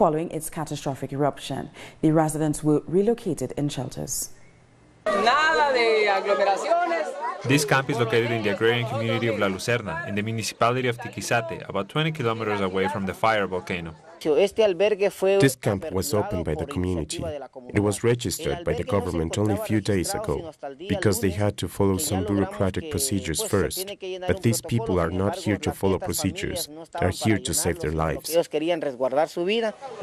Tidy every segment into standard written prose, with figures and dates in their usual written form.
following its catastrophic eruption. The residents were relocated in shelters. This camp is located in the agrarian community of La Lucerna, in the municipality of Tiquizate, about 20 kilometers away from the fire volcano. This camp was opened by the community. It was registered by the government only a few days ago, because they had to follow some bureaucratic procedures first. But these people are not here to follow procedures. They are here to save their lives.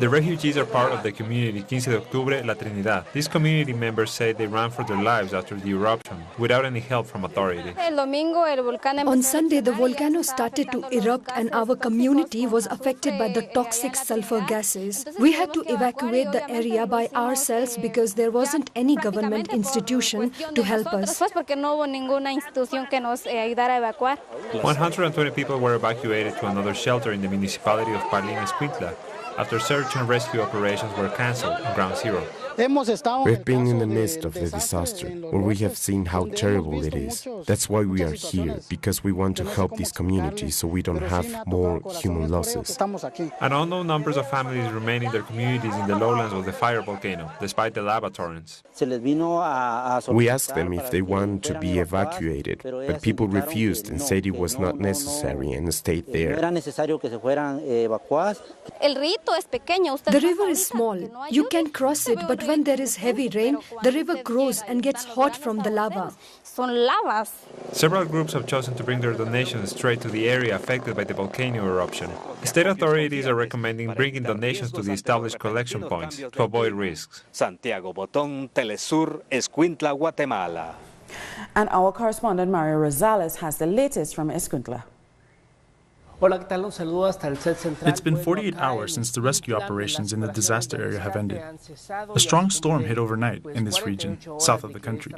The refugees are part of the community 15 de Octubre, La Trinidad. These community members say they ran for their lives after the eruption, without any help from authorities. On Sunday, the volcano started to erupt and our community was affected by the toxic sulfur gases. We had to evacuate the area by ourselves because there wasn't any government institution to help us. 120 people were evacuated to another shelter in the municipality of Parlín-Escuintla after search and rescue operations were cancelled on Ground Zero. We've been in the midst of the disaster, where we have seen how terrible it is. That's why we are here, because we want to help these communities so we don't have more human losses. An unknown numbers of families remain in their communities in the lowlands of the fire volcano, despite the lava torrents. We asked them if they want to be evacuated, but people refused and said it was not necessary and stayed there. The river is small. You can cross it, but when there is heavy rain, the river grows and gets hot from the lava. Several groups have chosen to bring their donations straight to the area affected by the volcano eruption. State authorities are recommending bringing donations to the established collection points to avoid risks. Santiago Botón, Telesur, Escuintla, Guatemala. And our correspondent Mario Rosales has the latest from Escuintla. It's been 48 hours since the rescue operations in the disaster area have ended. A strong storm hit overnight in this region, south of the country,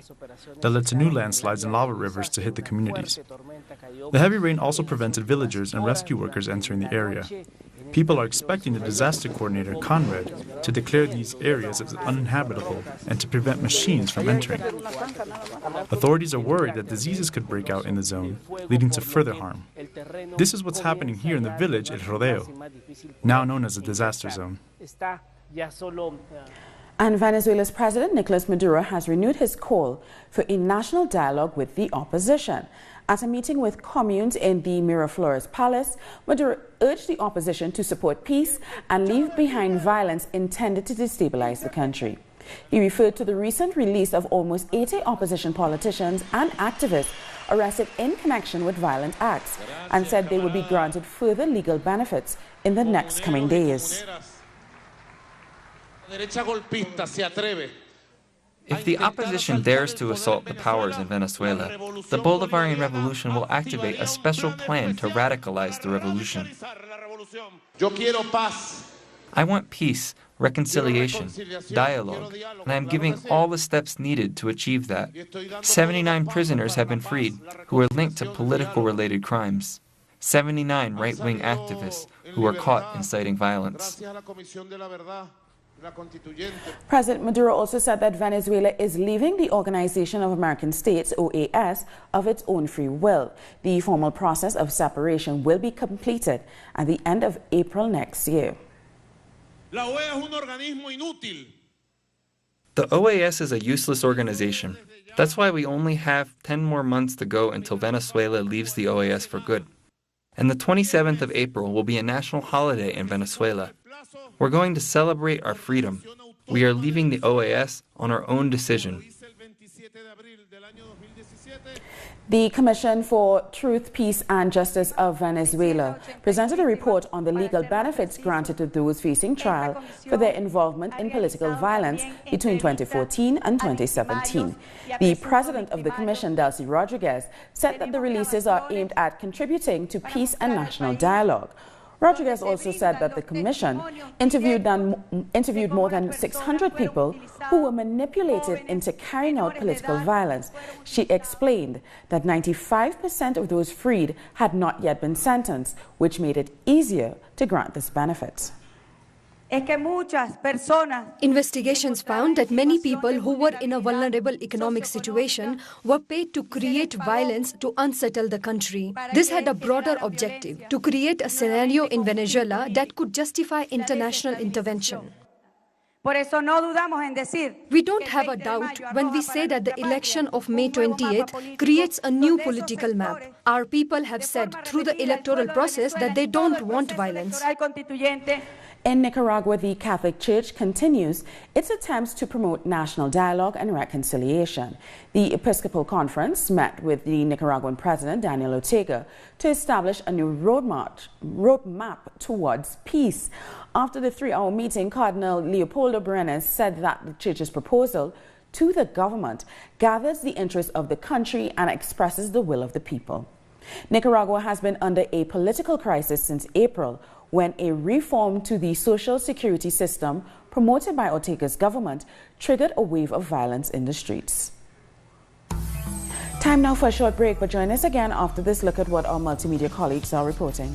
that led to new landslides and lava rivers to hit the communities. The heavy rain also prevented villagers and rescue workers entering the area. People are expecting the disaster coordinator, Conrad, to declare these areas as uninhabitable and to prevent machines from entering. Authorities are worried that diseases could break out in the zone, leading to further harm. This is what's happening here in the village El Rodeo, now known as a disaster zone. And Venezuela's President Nicolas Maduro has renewed his call for a national dialogue with the opposition. At a meeting with communes in the Miraflores Palace, Maduro urged the opposition to support peace and leave behind violence intended to destabilize the country. He referred to the recent release of almost 80 opposition politicians and activists arrested in connection with violent acts and said they would be granted further legal benefits in the next coming days. If the opposition dares to assault the powers in Venezuela, the Bolivarian Revolution will activate a special plan to radicalize the revolution. I want peace, reconciliation, dialogue, and I am giving all the steps needed to achieve that. 79 prisoners have been freed who are linked to political-related crimes. 79 right-wing activists who are caught inciting violence. President Maduro also said that Venezuela is leaving the Organization of American States, OAS, of its own free will. The formal process of separation will be completed at the end of April next year. The OAS is a useless organization. That's why we only have 10 more months to go until Venezuela leaves the OAS for good. And the 27th of April will be a national holiday in Venezuela. We're going to celebrate our freedom. We are leaving the OAS on our own decision. The Commission for Truth, Peace and Justice of Venezuela presented a report on the legal benefits granted to those facing trial for their involvement in political violence between 2014 and 2017. The president of the Commission, Delcy Rodriguez, said that the releases are aimed at contributing to peace and national dialogue. Rodriguez also said that the Commission interviewed more than 600 people who were manipulated into carrying out political violence. She explained that 95% of those freed had not yet been sentenced, which made it easier to grant this benefit. Investigations found that many people who were in a vulnerable economic situation were paid to create violence to unsettle the country. This had a broader objective, to create a scenario in Venezuela that could justify international intervention. We don't have a doubt when we say that the election of May 28th creates a new political map. Our people have said through the electoral process that they don't want violence. In Nicaragua, the Catholic Church continues its attempts to promote national dialogue and reconciliation. The Episcopal Conference met with the Nicaraguan President, Daniel Ortega, to establish a new roadmap towards peace. After the 3-hour meeting, Cardinal Leopoldo Brenes said that the Church's proposal to the government gathers the interests of the country and expresses the will of the people. Nicaragua has been under a political crisis since April, when a reform to the social security system promoted by Ortega's government triggered a wave of violence in the streets. Time now for a short break, but join us again after this look at what our multimedia colleagues are reporting.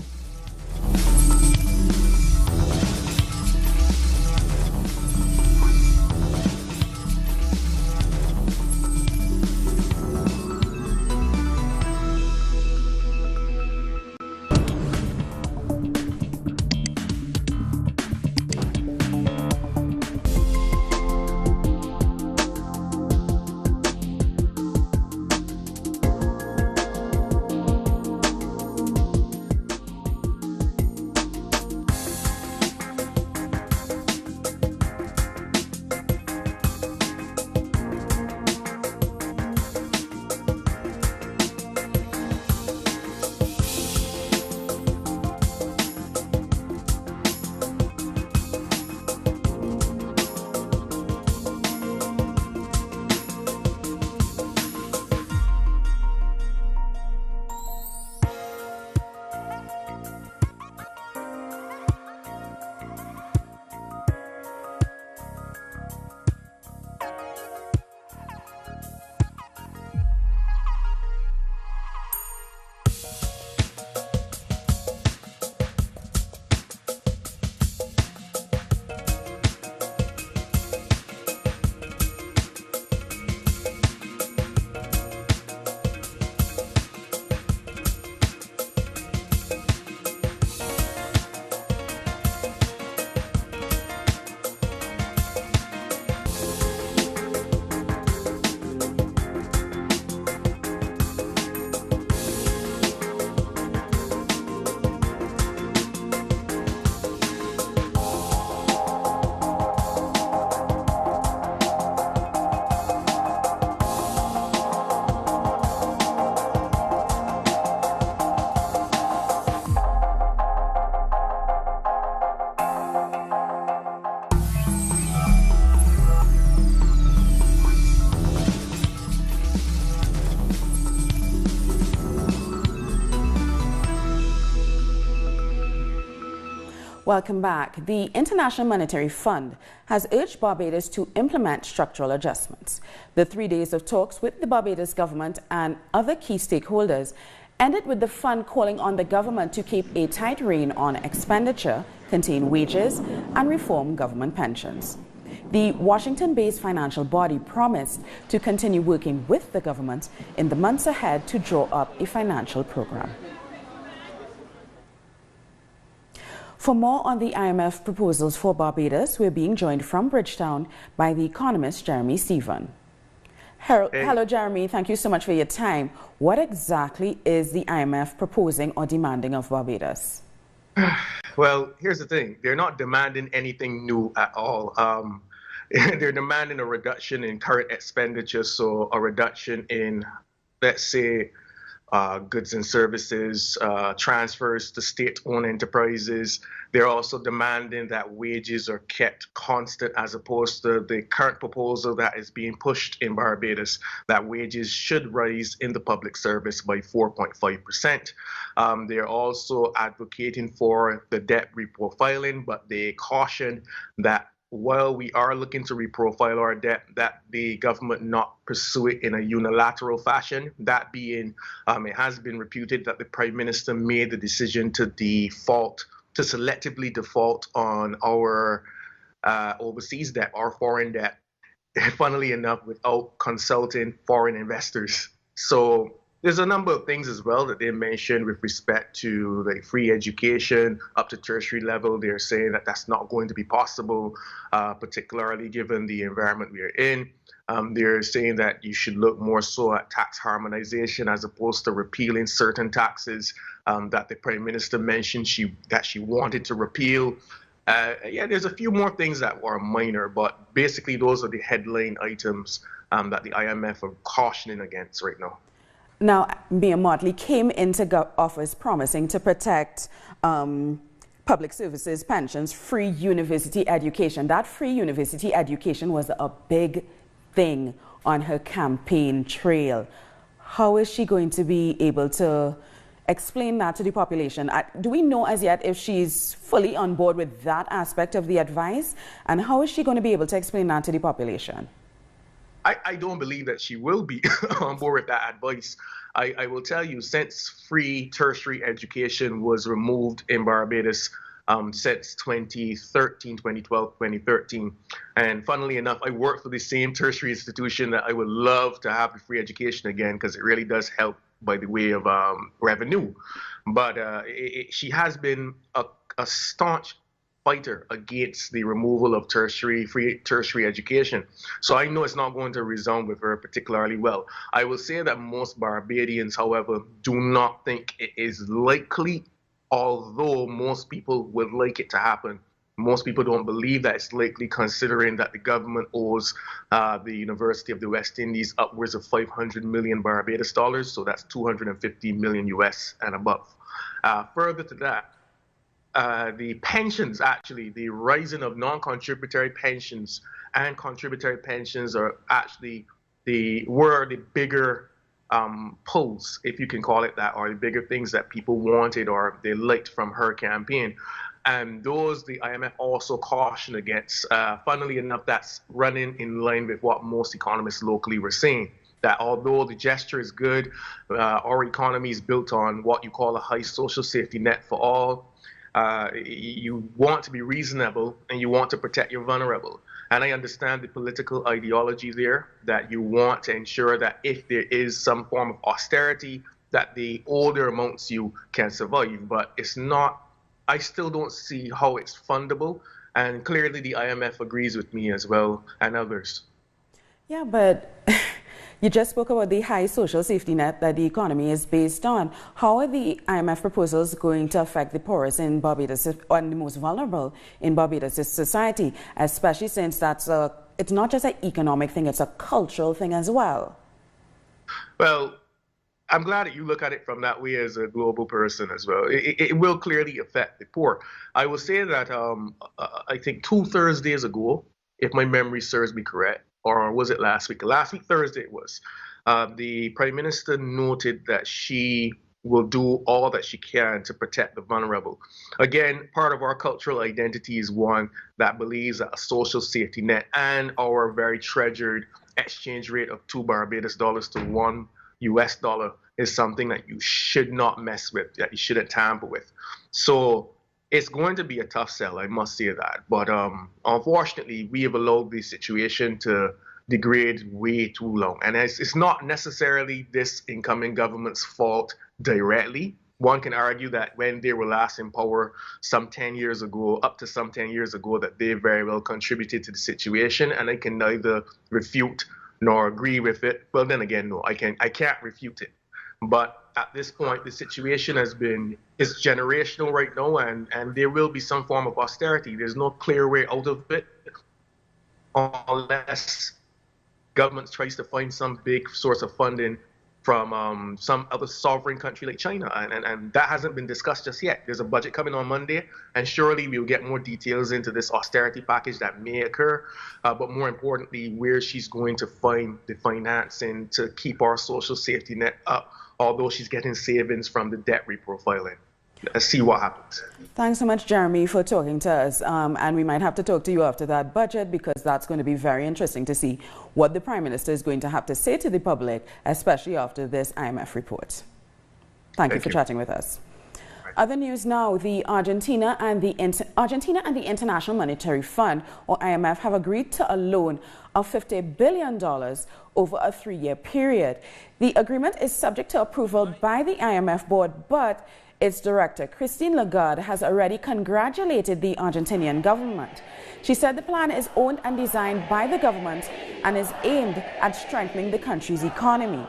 Welcome back. The International Monetary Fund has urged Barbados to implement structural adjustments. The 3 days of talks with the Barbados government and other key stakeholders ended with the fund calling on the government to keep a tight rein on expenditure, contain wages, and reform government pensions. The Washington-based financial body promised to continue working with the government in the months ahead to draw up a financial program. For more on the IMF proposals for Barbados, we're being joined from Bridgetown by the economist Jeremy Stephen. Hello, Jeremy. Thank you so much for your time. What exactly is the IMF proposing or demanding of Barbados? Well, here's the thing. They're not demanding anything new at all. They're demanding a reduction in current expenditure, so a reduction in, let's say, goods and services, transfers to state-owned enterprises. They're also demanding that wages are kept constant as opposed to the current proposal that is being pushed in Barbados, that wages should rise in the public service by 4.5%. They're also advocating for the debt reprofiling, but they caution that while we are looking to reprofile our debt, that the government not pursue it in a unilateral fashion. That being, it has been reputed that the Prime Minister made the decision to default to selectively default on our overseas debt, our foreign debt, funnily enough, without consulting foreign investors. So there's a number of things as well that they mentioned with respect to the free education up to tertiary level. They're saying that that's not going to be possible, particularly given the environment we are in. They're saying that you should look more so at tax harmonization as opposed to repealing certain taxes that the Prime Minister mentioned that she wanted to repeal. Yeah, there's a few more things that are minor, but basically those are the headline items that the IMF are cautioning against right now. Now, Mayor Motley came into office promising to protect public services, pensions, free university education. That free university education was a big thing on her campaign trail. How is she going to be able to explain that to the population? Do we know as yet if she's fully on board with that aspect of the advice? And how is she going to be able to explain that to the population? I don't believe that she will be on board with that advice. I will tell you, since free tertiary education was removed in Barbados since 2013, 2012, 2013. And funnily enough, I work for the same tertiary institution that I would love to have the free education again, because it really does help by the way of revenue. But she has been a staunch fighter against the removal of free tertiary education. So I know it's not going to resound with her particularly well. I will say that most Barbadians, however, do not think it is likely, although most people would like it to happen. Most people don't believe that it's likely, considering that the government owes the University of the West Indies upwards of 500 million Barbados dollars, so that's 250 million US and above. Further to that, the pensions, actually, the rising of non-contributory pensions and contributory pensions are actually were the bigger pulls, if you can call it that, or the bigger things that people wanted or they liked from her campaign. And those the IMF also cautioned against. Funnily enough, that's running in line with what most economists locally were saying, that although the gesture is good, our economy is built on what you call a high social safety net for all. You want to be reasonable and you want to protect your vulnerable. And I understand the political ideology there, that you want to ensure that if there is some form of austerity, that the older amongst you can survive. But it's not, I still don't see how it's fundable. And clearly the IMF agrees with me as well, and others. Yeah, but you just spoke about the high social safety net that the economy is based on. How are the IMF proposals going to affect the poorest in Barbados, or the most vulnerable in Barbados' society, especially since it's not just an economic thing, it's a cultural thing as well? Well, I'm glad that you look at it from that way as a global person as well. It will clearly affect the poor. I will say that I think 2 Thursdays ago, if my memory serves me correct, or was it last week? Last week, Thursday it was. The Prime Minister noted that she will do all that she can to protect the vulnerable. Again, part of our cultural identity is one that believes that a social safety net and our very treasured exchange rate of 2 Barbados dollars to 1 US dollar is something that you should not mess with, that you shouldn't tamper with. So it's going to be a tough sell, I must say that. But unfortunately, we have allowed the situation to degrade way too long. And it's not necessarily this incoming government's fault directly. One can argue that when they were last in power some 10 years ago, up to some 10 years ago, that they very well contributed to the situation. And I can neither refute nor agree with it. Well, then again, no, I can't refute it. But at this point, the situation is generational right now, and there will be some form of austerity. There's no clear way out of it unless government tries to find some big source of funding from some other sovereign country like China, and that hasn't been discussed just yet. There's a budget coming on Monday, and surely we'll get more details into this austerity package that may occur, but more importantly, where she's going to find the financing to keep our social safety net up, although she's getting savings from the debt reprofiling. Let's see what happens. Thanks so much, Jeremy, for talking to us. And we might have to talk to you after that budget, because that's going to be very interesting to see what the Prime Minister is going to have to say to the public, especially after this IMF report. Thank you for chatting with us. Other news now, the Argentina and the International Monetary Fund, or IMF, have agreed to a loan of $50 billion over a 3-year period. The agreement is subject to approval by the IMF board, but its director, Christine Lagarde, has already congratulated the Argentinian government. She said the plan is owned and designed by the government and is aimed at strengthening the country's economy.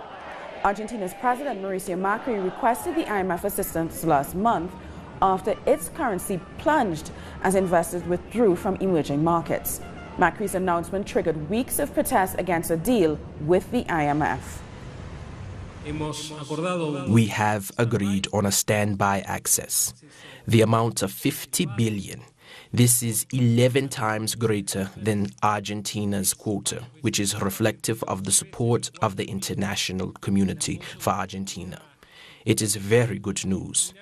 Argentina's President Mauricio Macri requested the IMF assistance last month after its currency plunged as investors withdrew from emerging markets. Macri's announcement triggered weeks of protests against a deal with the IMF. We have agreed on a standby access. The amount of $50 billion. This is 11 times greater than Argentina's quota, which is reflective of the support of the international community for Argentina. It is very good news.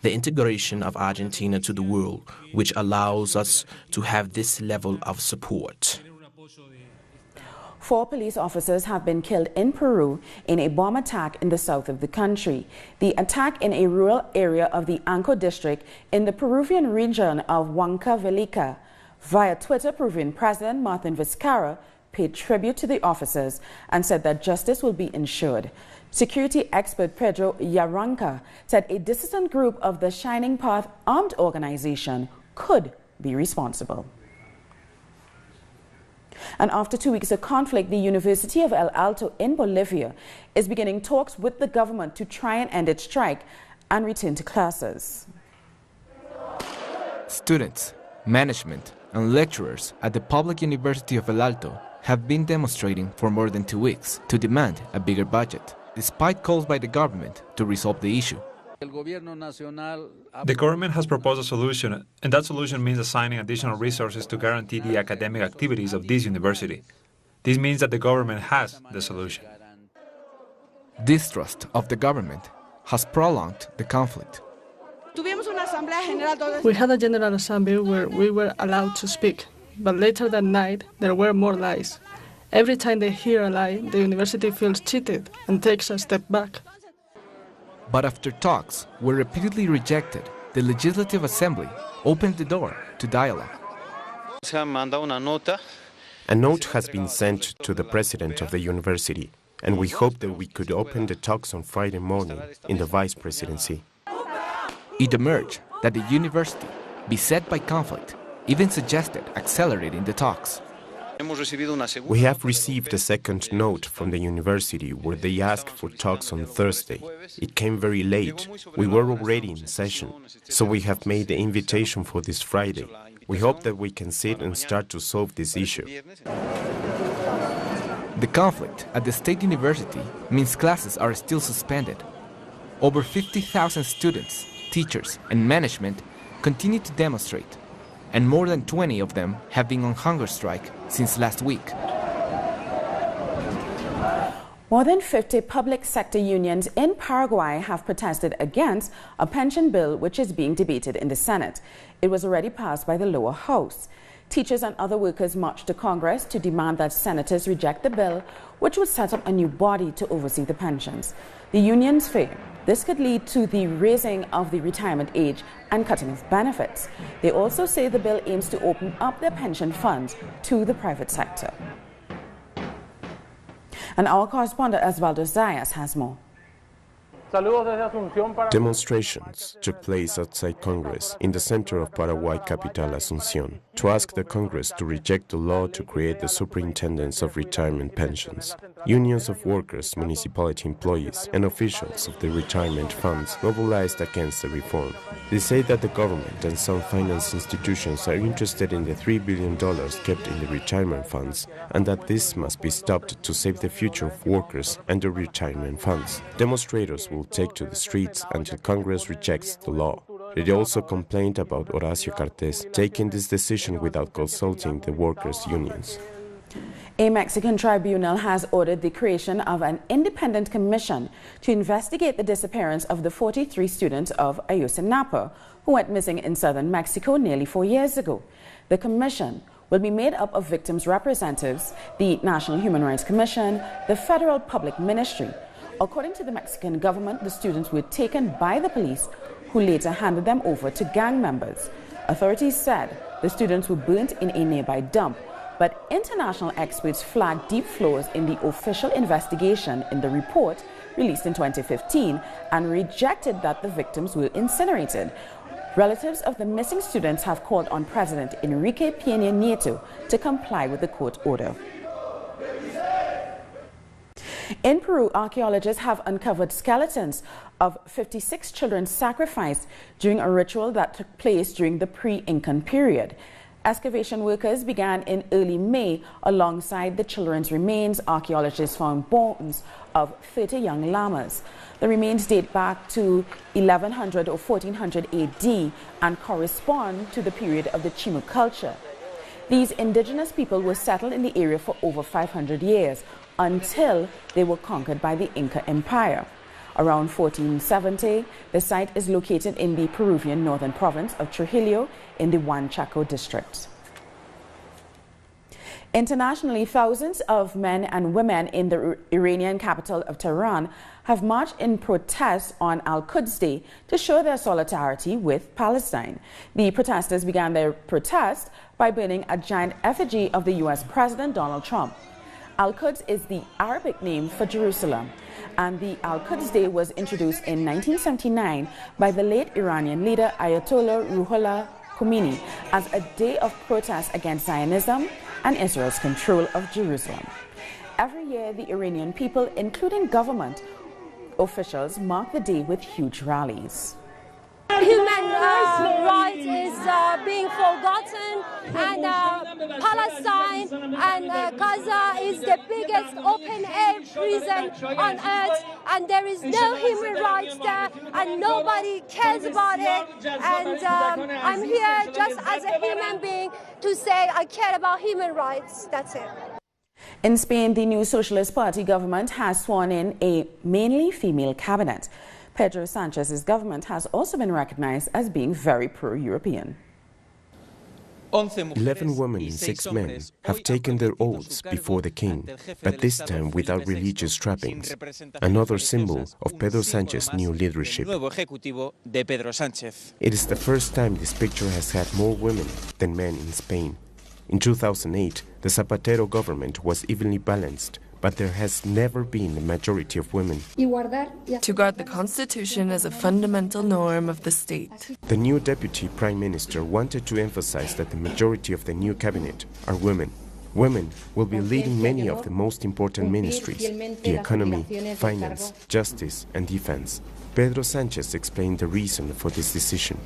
The integration of Argentina to the world, which allows us to have this level of support. 4 police officers have been killed in Peru in a bomb attack in the south of the country. The attack in a rural area of the Anco district in the Peruvian region of Huancavelica. Via Twitter, Peruvian President Martin Vizcarra paid tribute to the officers and said that justice will be ensured. Security expert Pedro Yaranca said a dissident group of the Shining Path armed organization could be responsible. And after 2 weeks of conflict, the University of El Alto in Bolivia is beginning talks with the government to try and end its strike and return to classes. Students, management, and lecturers at the Public University of El Alto have been demonstrating for more than 2 weeks to demand a bigger budget, despite calls by the government to resolve the issue. The government has proposed a solution, and that solution means assigning additional resources to guarantee the academic activities of this university. This means that the government has the solution. Distrust of the government has prolonged the conflict. We had a general assembly where we were allowed to speak, but later that night there were more lies. Every time they hear a lie, the university feels cheated and takes a step back. But after talks were repeatedly rejected, the Legislative Assembly opened the door to dialogue. A note has been sent to the president of the university, and we hope that we could open the talks on Friday morning in the vice presidency. It emerged that the university, beset by conflict, even suggested accelerating the talks. We have received a second note from the university where they asked for talks on Thursday. It came very late. We were already in session, so we have made the invitation for this Friday. We hope that we can sit and start to solve this issue. The conflict at the State University means classes are still suspended. Over 50,000 students, teachers, and management continue to demonstrate, and more than 20 of them have been on hunger strike since last week. More than 50 public sector unions in Paraguay have protested against a pension bill which is being debated in the Senate. It was already passed by the lower house. Teachers and other workers marched to Congress to demand that senators reject the bill, which would set up a new body to oversee the pensions. The unions fear this could lead to the raising of the retirement age and cutting of benefits. They also say the bill aims to open up their pension funds to the private sector. And our correspondent Osvaldo Zayas has more. Demonstrations took place outside Congress in the center of Paraguay capital Asunción to ask the Congress to reject the law to create the superintendents of retirement pensions. Unions of workers, municipality employees, and officials of the retirement funds mobilized against the reform. They say that the government and some finance institutions are interested in the $3 billion kept in the retirement funds, and that this must be stopped to save the future of workers and the retirement funds. Demonstrators will take to the streets until Congress rejects the law. They also complained about Horacio Cartes taking this decision without consulting the workers' unions. A Mexican tribunal has ordered the creation of an independent commission to investigate the disappearance of the 43 students of Ayotzinapa who went missing in southern Mexico nearly 4 years ago. The commission will be made up of victims' representatives, the National Human Rights Commission, the Federal Public Ministry. According to the Mexican government, the students were taken by the police who later handed them over to gang members. Authorities said the students were burnt in a nearby dump, but international experts flagged deep flaws in the official investigation in the report released in 2015 and rejected that the victims were incinerated. Relatives of the missing students have called on President Enrique Peña Nieto to comply with the court order. In Peru, archaeologists have uncovered skeletons of 56 children sacrificed during a ritual that took place during the pre-Incan period. Excavation workers began in early May. Alongside the children's remains, archaeologists found bones of 30 young llamas. The remains date back to 1100 or 1400 AD and correspond to the period of the Chimu culture. These indigenous people were settled in the area for over 500 years until they were conquered by the Inca Empire. Around 1470, the site is located in the Peruvian northern province of Trujillo in the Huanchaco district. Internationally, thousands of men and women in the Iranian capital of Tehran have marched in protest on Al-Quds Day to show their solidarity with Palestine. The protesters began their protest by burning a giant effigy of the U.S. President Donald Trump. Al-Quds is the Arabic name for Jerusalem, and the Al-Quds Day was introduced in 1979 by the late Iranian leader Ayatollah Ruhollah Khomeini as a day of protest against Zionism and Israel's control of Jerusalem. Every year, the Iranian people, including government officials, mark the day with huge rallies. Human rights is being forgotten, and Palestine and Gaza is the biggest open-air prison on earth, and there is no human rights there, and nobody cares about it. And I'm here just as a human being to say I care about human rights. That's it. In Spain, the new Socialist Party government has sworn in a mainly female cabinet. Pedro Sanchez's government has also been recognized as being very pro-European. 11 women and 6 men have taken their oaths before the king, but this time without religious trappings, another symbol of Pedro Sanchez's new leadership. It is the first time this picture has had more women than men in Spain. In 2008, the Zapatero government was evenly balanced, but there has never been a majority of women. To guard the Constitution as a fundamental norm of the state. The new deputy prime minister wanted to emphasize that the majority of the new cabinet are women. Women will be leading many of the most important ministries: the economy, finance, justice, and defense. Pedro Sánchez explained the reason for this decision.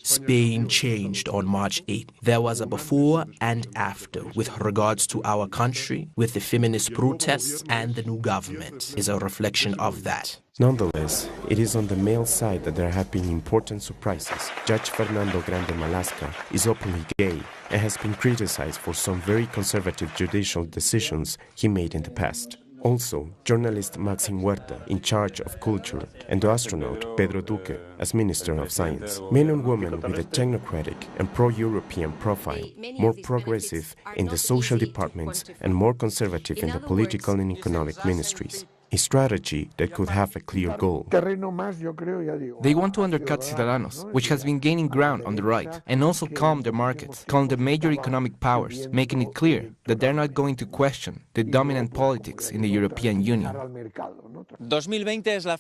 Spain changed on March 8th. There was a before and after with regards to our country, with the feminist protests, and the new government is a reflection of that. Nonetheless, it is on the male side that there have been important surprises. Judge Fernando Grande Malasca is openly gay and has been criticized for some very conservative judicial decisions he made in the past. Also, journalist Maxim Huerta, in charge of culture, and the astronaut Pedro Duque as Minister of Science. Men and women with a technocratic and pro-European profile, more progressive in the social departments and more conservative in the political and economic ministries. A strategy that could have a clear goal. They want to undercut Ciudadanos, which has been gaining ground on the right, and also calm the markets, calm the major economic powers, making it clear that they're not going to question the dominant politics in the European Union.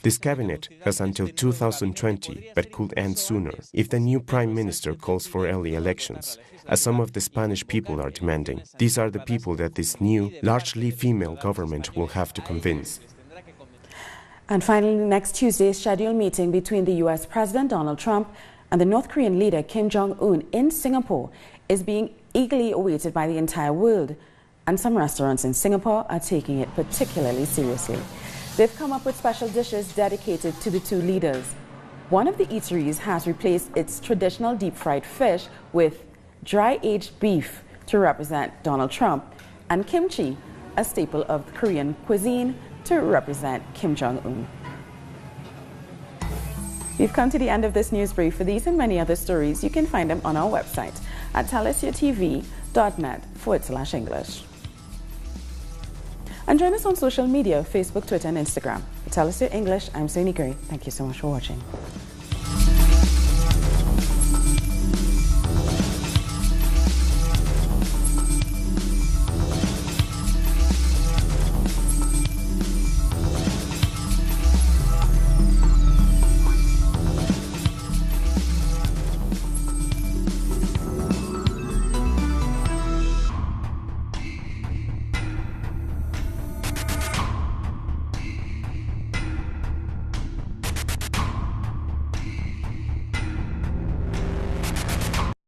This cabinet has until 2020, but could end sooner if the new prime minister calls for early elections, as some of the Spanish people are demanding. These are the people that this new, largely female government will have to convince. And finally, next Tuesday's scheduled meeting between the U.S. President Donald Trump and the North Korean leader Kim Jong-un in Singapore is being eagerly awaited by the entire world. And some restaurants in Singapore are taking it particularly seriously. They've come up with special dishes dedicated to the two leaders. One of the eateries has replaced its traditional deep-fried fish with dry-aged beef to represent Donald Trump, and kimchi, a staple of Korean cuisine, to represent Kim Jong-un. We've come to the end of this news brief. For these and many other stories, you can find them on our website at telesyourtv.net/English. And join us on social media, Facebook, Twitter, and Instagram. For Tell Us Your English, I'm Sony Gray. Thank you so much for watching.